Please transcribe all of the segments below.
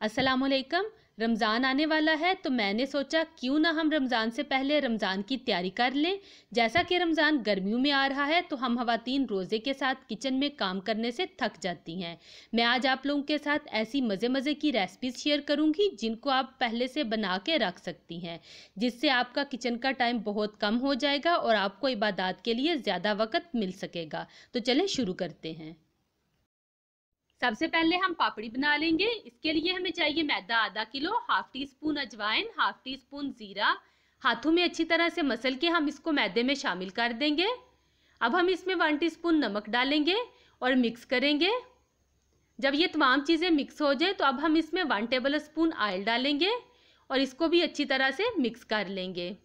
अस्सलामुअलैकुम। रमज़ान आने वाला है तो मैंने सोचा क्यों ना हम रमज़ान से पहले रमज़ान की तैयारी कर लें। जैसा कि रमज़ान गर्मियों में आ रहा है तो हम ख़वातीन रोज़े के साथ किचन में काम करने से थक जाती हैं। मैं आज आप लोगों के साथ ऐसी मज़े की रेसिपीज़ शेयर करूंगी जिनको आप पहले से बना के रख सकती हैं, जिससे आपका किचन का टाइम बहुत कम हो जाएगा और आपको इबादत के लिए ज़्यादा वक्त मिल सकेगा। तो चलें शुरू करते हैं। सबसे पहले हम पापड़ी बना लेंगे। इसके लिए हमें चाहिए मैदा आधा किलो, हाफ टी स्पून अजवाइन, हाफ टी स्पून जीरा। हाथों में अच्छी तरह से मसल के हम इसको मैदे में शामिल कर देंगे। अब हम इसमें 1 टीस्पून नमक डालेंगे और मिक्स करेंगे। जब ये तमाम चीज़ें मिक्स हो जाए तो अब हम इसमें 1 टेबल स्पून ऑयल डालेंगे और इसको भी अच्छी तरह से मिक्स कर लेंगे।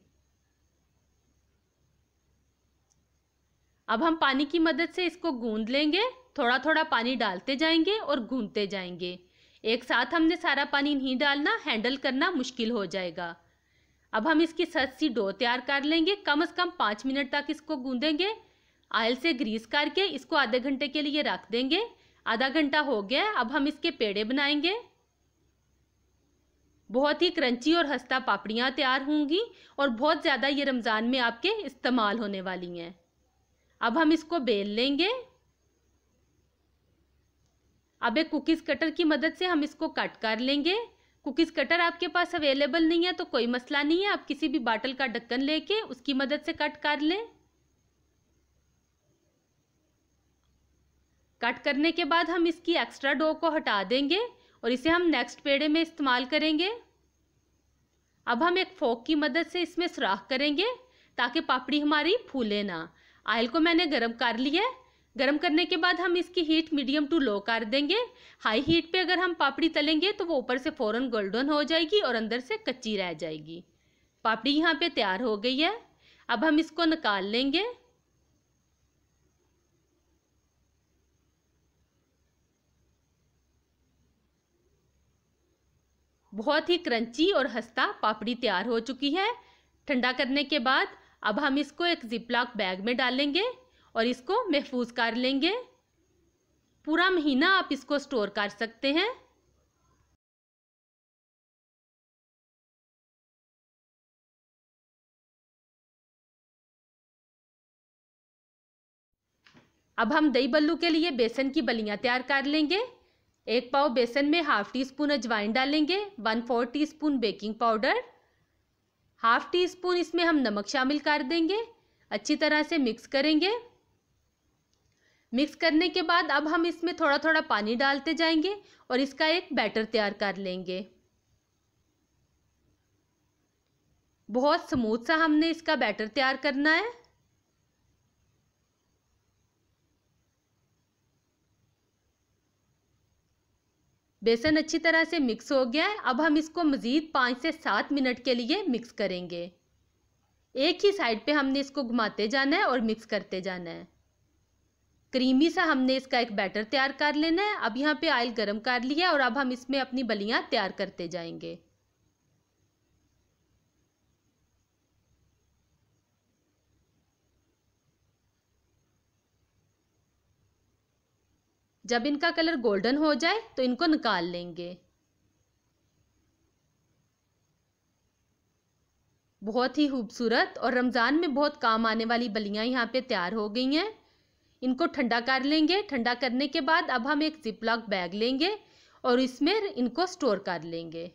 अब हम पानी की मदद से इसको गूंद लेंगे। थोड़ा थोड़ा पानी डालते जाएंगे और गूंदते जाएंगे। एक साथ हमने सारा पानी नहीं डालना, हैंडल करना मुश्किल हो जाएगा। अब हम इसकी सख्त सी डो तैयार कर लेंगे। कम से कम 5 मिनट तक इसको गूंदेंगे। ऑयल से ग्रीस करके इसको आधे घंटे के लिए रख देंगे। आधा घंटा हो गया। अब हम इसके पेड़े बनाएंगे। बहुत ही क्रंची और खस्ता पापड़ियाँ तैयार होंगी और बहुत ज़्यादा ये रमज़ान में आपके इस्तेमाल होने वाली हैं। अब हम इसको बेल लेंगे। अब एक कुकीज़ कटर की मदद से हम इसको कट कर लेंगे। कुकीज़ कटर आपके पास अवेलेबल नहीं है तो कोई मसला नहीं है, आप किसी भी बाटल का ढक्कन लेके उसकी मदद से कट कर लें। कट करने के बाद हम इसकी एक्स्ट्रा डो को हटा देंगे और इसे हम नेक्स्ट पेड़े में इस्तेमाल करेंगे। अब हम एक फोक की मदद से इसमें सुराख करेंगे ताकि पापड़ी हमारी फूले ना। ऑयल को मैंने गरम कर लिया है। गरम करने के बाद हम इसकी हीट मीडियम टू लो कर देंगे। हाई हीट पे अगर हम पापड़ी तलेंगे तो वो ऊपर से फ़ौरन गोल्डन हो जाएगी और अंदर से कच्ची रह जाएगी। पापड़ी यहाँ पे तैयार हो गई है। अब हम इसको निकाल लेंगे। बहुत ही क्रंची और खस्ता पापड़ी तैयार हो चुकी है। ठंडा करने के बाद अब हम इसको एक जिपलॉक बैग में डालेंगे और इसको महफूज कर लेंगे। पूरा महीना आप इसको स्टोर कर सकते हैं। अब हम दही बल्लू के लिए बेसन की बलियां तैयार कर लेंगे। 1 पाव बेसन में हाफ टी स्पून अजवाइन डालेंगे, 1/4 teaspoon baking powder, half tea spoon इसमें हम नमक शामिल कर देंगे। अच्छी तरह से मिक्स करेंगे। मिक्स करने के बाद अब हम इसमें थोड़ा थोड़ा पानी डालते जाएंगे और इसका एक बैटर तैयार कर लेंगे। बहुत स्मूथ सा हमने इसका बैटर तैयार करना है। बेसन अच्छी तरह से मिक्स हो गया है। अब हम इसको मज़ीद 5 से 7 मिनट के लिए मिक्स करेंगे। एक ही साइड पे हमने इसको घुमाते जाना है और मिक्स करते जाना है। क्रीमी सा हमने इसका एक बैटर तैयार कर लेना है। अब यहाँ पे ऑयल गरम कर लिया और अब हम इसमें अपनी बलियां तैयार करते जाएंगे। जब इनका कलर गोल्डन हो जाए तो इनको निकाल लेंगे। बहुत ही खूबसूरत और रमज़ान में बहुत काम आने वाली बलियां यहाँ पे तैयार हो गई हैं। इनको ठंडा कर लेंगे। ठंडा करने के बाद अब हम एक जिपलॉक बैग लेंगे और इसमें इनको स्टोर कर लेंगे।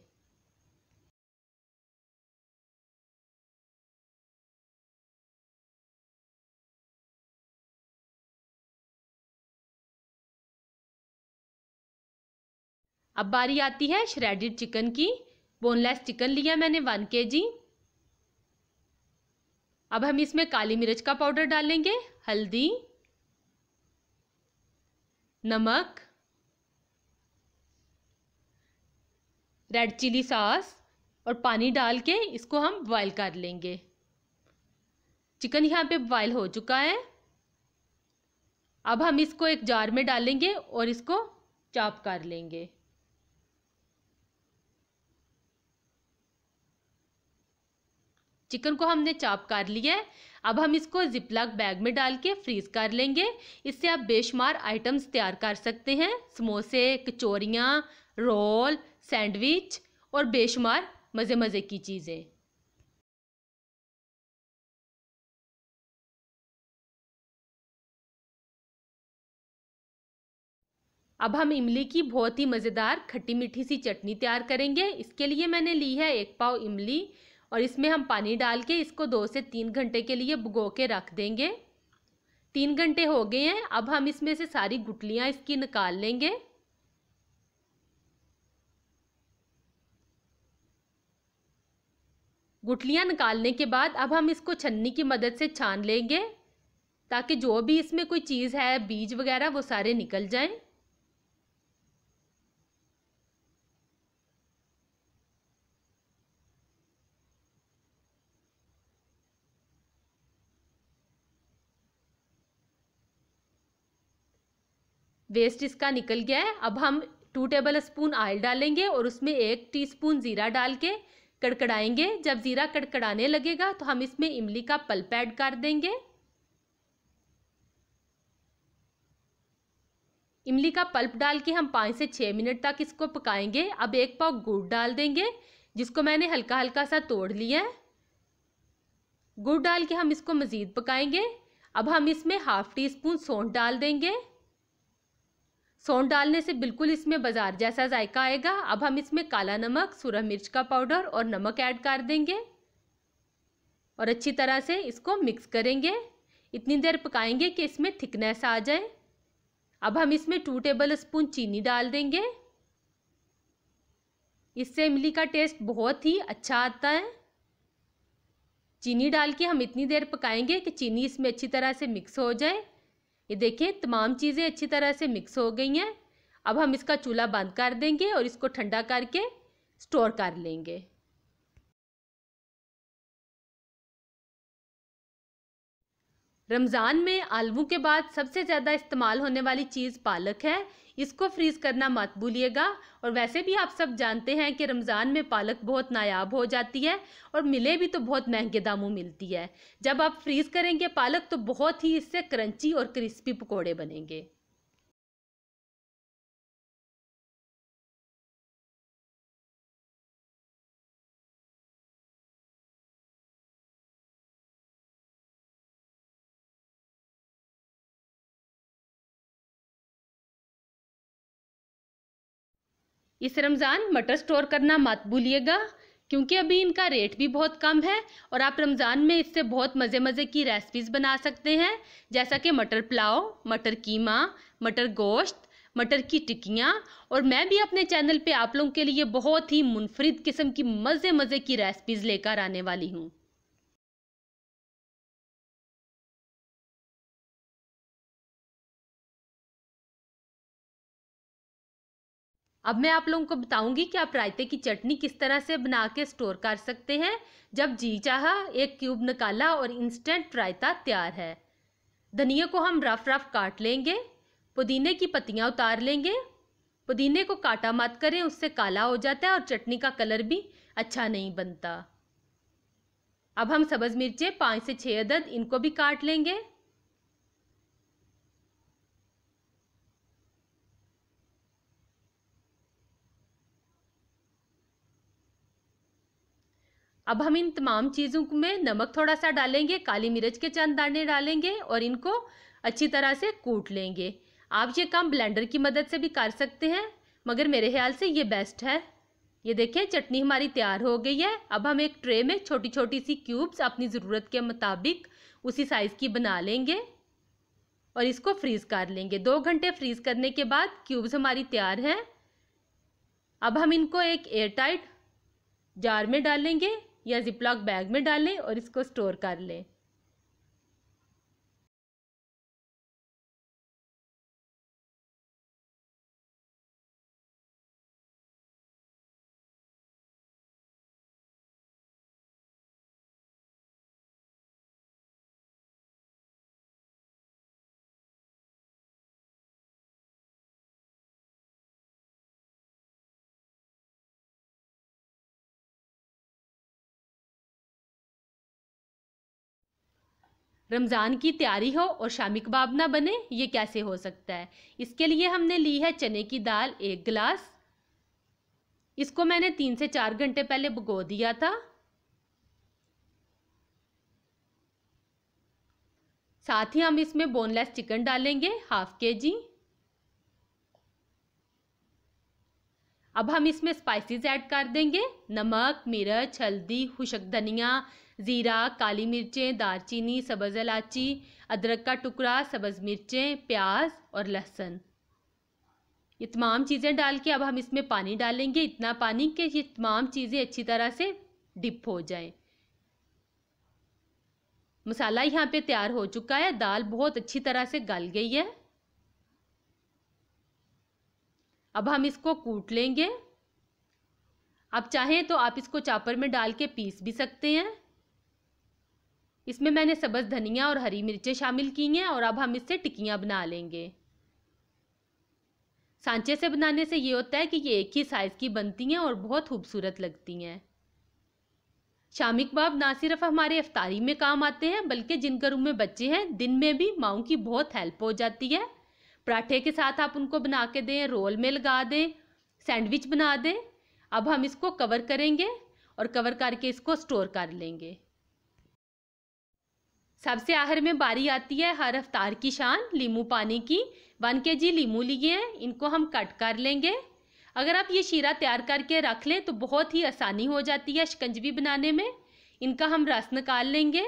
अब बारी आती है श्रेडेड चिकन की। बोनलेस चिकन लिया मैंने 1 kg। अब हम इसमें काली मिर्च का पाउडर डालेंगे, हल्दी, नमक, रेड चिली सॉस और पानी डाल के इसको हम बॉयल कर लेंगे। चिकन यहाँ पे बॉयल हो चुका है। अब हम इसको एक जार में डालेंगे और इसको चॉप कर लेंगे। चिकन को हमने चॉप कर लिया है। अब हम इसको जिपलॉक बैग में डाल के फ्रीज कर लेंगे। इससे आप बेशुमार आइटम्स तैयार कर सकते हैं। समोसे, कचौरियाँ, रोल, सैंडविच और बेशुमार मज़े मज़े की चीज़ें। अब हम इमली की बहुत ही मज़ेदार खट्टी मीठी सी चटनी तैयार करेंगे। इसके लिए मैंने ली है 1 पाव इमली और इसमें हम पानी डाल के इसको 2 से 3 घंटे के लिए भिगो के रख देंगे। 3 घंटे हो गए हैं। अब हम इसमें से सारी गुठलियाँ इसकी निकाल लेंगे। गुठलियाँ निकालने के बाद अब हम इसको छन्नी की मदद से छान लेंगे ताकि जो भी इसमें कोई चीज़ है, बीज वगैरह, वो सारे निकल जाएं। वेस्ट इसका निकल गया है। अब हम 2 टेबल स्पून ऑयल डालेंगे और उसमें 1 टीस्पून ज़ीरा डाल के कड़कड़ाएंगे। जब ज़ीरा कड़कड़ाने लगेगा तो हम इसमें इमली का पल्प ऐड कर देंगे। इमली का पल्प डाल के हम 5 से 6 मिनट तक इसको पकाएंगे। अब 1 पाव गुड़ डाल देंगे जिसको मैंने हल्का हल्का सा तोड़ लिया है। गुड़ डाल के हम इसको मज़ीद पकाएंगे। अब हम इसमें ½ टीस्पून सौंठ डाल देंगे। सौंठ डालने से बिल्कुल इसमें बाजार जैसा जायका आएगा। अब हम इसमें काला नमक, सूरज मिर्च का पाउडर और नमक ऐड कर देंगे और अच्छी तरह से इसको मिक्स करेंगे। इतनी देर पकाएंगे कि इसमें थिकनेस आ जाए। अब हम इसमें 2 टेबल स्पून चीनी डाल देंगे। इससे इमली का टेस्ट बहुत ही अच्छा आता है। चीनी डाल के हम इतनी देर पकाएंगे कि चीनी इसमें अच्छी तरह से मिक्स हो जाए। ये देखिए तमाम चीज़ें अच्छी तरह से मिक्स हो गई हैं। अब हम इसका चूल्हा बंद कर देंगे और इसको ठंडा करके स्टोर कर लेंगे। रमज़ान में आलू के बाद सबसे ज़्यादा इस्तेमाल होने वाली चीज़ पालक है। इसको फ्रीज़ करना मत भूलिएगा। और वैसे भी आप सब जानते हैं कि रमज़ान में पालक बहुत नायाब हो जाती है और मिले भी तो बहुत महंगे दामों मिलती है। जब आप फ्रीज़ करेंगे पालक तो बहुत ही इससे क्रंची और क्रिस्पी पकोड़े बनेंगे। इस रमज़ान मटर स्टोर करना मत भूलिएगा क्योंकि अभी इनका रेट भी बहुत कम है और आप रमज़ान में इससे बहुत मज़े मज़े की रेसिपीज़ बना सकते हैं, जैसा कि मटर पुलाव, मटर कीमा, मटर गोश्त, मटर की टिक्कियाँ। और मैं भी अपने चैनल पे आप लोगों के लिए बहुत ही मुनफरिद किस्म की मज़े मज़े की रेसिपीज़ लेकर आने वाली हूँ। अब मैं आप लोगों को बताऊंगी कि आप रायते की चटनी किस तरह से बना के स्टोर कर सकते हैं। जब जी चाहा 1 क्यूब निकाला और इंस्टेंट रायता तैयार है। धनिया को हम रफ रफ काट लेंगे। पुदीने की पत्तियां उतार लेंगे। पुदीने को काटा मत करें, उससे काला हो जाता है और चटनी का कलर भी अच्छा नहीं बनता। अब हम सब्ज़ मिर्चें 5 से 6 अदद इनको भी काट लेंगे। अब हम इन तमाम चीज़ों में नमक थोड़ा सा डालेंगे, काली मिर्च के चंद दाने डालेंगे और इनको अच्छी तरह से कूट लेंगे। आप ये काम ब्लेंडर की मदद से भी कर सकते हैं मगर मेरे ख्याल से ये बेस्ट है। ये देखिए चटनी हमारी तैयार हो गई है। अब हम एक ट्रे में छोटी छोटी सी क्यूब्स अपनी ज़रूरत के मुताबिक उसी साइज़ की बना लेंगे और इसको फ्रीज़ कर लेंगे। 2 घंटे फ्रीज़ करने के बाद क्यूब्स हमारी तैयार हैं। अब हम इनको एक एयरटाइट जार में डालेंगे या जिपलॉक बैग में डालें और इसको स्टोर कर लें। रमज़ान की तैयारी हो और शामी कबाब ना बने, ये कैसे हो सकता है। इसके लिए हमने ली है चने की दाल 1 गिलास। इसको मैंने 3 से 4 घंटे पहले भिगो दिया था। साथ ही हम इसमें बोनलेस चिकन डालेंगे, 1/2 kg। अब हम इसमें स्पाइसेस ऐड कर देंगे, नमक, मिर्च, हल्दी, खुशक धनिया, ज़ीरा, काली मिर्चें, दालचीनी, सब्ज़ इलायची, अदरक का टुकड़ा, सब्ज़ मिर्चें, प्याज और लहसुन। ये तमाम चीज़ें डाल के अब हम इसमें पानी डालेंगे, इतना पानी कि ये तमाम चीज़ें अच्छी तरह से डिप हो जाएं। मसाला यहाँ पे तैयार हो चुका है, दाल बहुत अच्छी तरह से गल गई है। अब हम इसको कूट लेंगे। आप चाहें तो आप इसको चॉपर में डाल के पीस भी सकते हैं। इसमें मैंने सब्ज़ धनिया और हरी मिर्चें शामिल की हैं और अब हम इससे टिक्कियाँ बना लेंगे। सांचे से बनाने से ये होता है कि ये एक ही साइज़ की बनती हैं और बहुत खूबसूरत लगती हैं। शामी कबाब ना सिर्फ हमारे इफ्तारी में काम आते हैं, बल्कि जिन घरों में बच्चे हैं दिन में भी माओं की बहुत हेल्प हो जाती है। पराठे के साथ आप उनको बना के दें, रोल में लगा दें, सैंडविच बना दें। अब हम इसको कवर करेंगे और कवर करके इसको स्टोर कर लेंगे। सबसे आखिर में बारी आती है हर इफ्तार की शान, लीमू पानी की। 1 kg लीमू लिए हैं, इनको हम कट कर लेंगे। अगर आप ये शीरा तैयार करके रख लें तो बहुत ही आसानी हो जाती है शिकंजवी बनाने में। इनका हम रस निकाल लेंगे।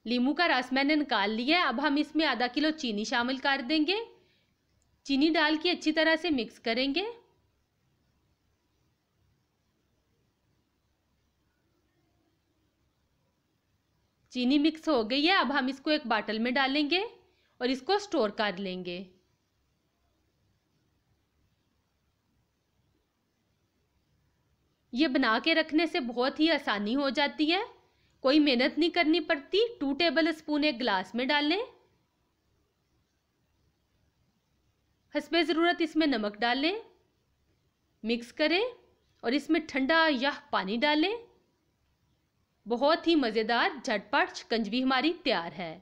लीमू का रस मैंने निकाल लिया है। अब हम इसमें आधा किलो चीनी शामिल कर देंगे। चीनी डाल के अच्छी तरह से मिक्स करेंगे। चीनी मिक्स हो गई है। अब हम इसको एक बाटल में डालेंगे और इसको स्टोर कर लेंगे। ये बना के रखने से बहुत ही आसानी हो जाती है, कोई मेहनत नहीं करनी पड़ती। 2 टेबल स्पून एक गिलास में डालें। हस्बे ज़रूरत इसमें नमक डालें, मिक्स करें और इसमें ठंडा या पानी डालें। बहुत ही मज़ेदार झटपट शिकंजवी हमारी तैयार है।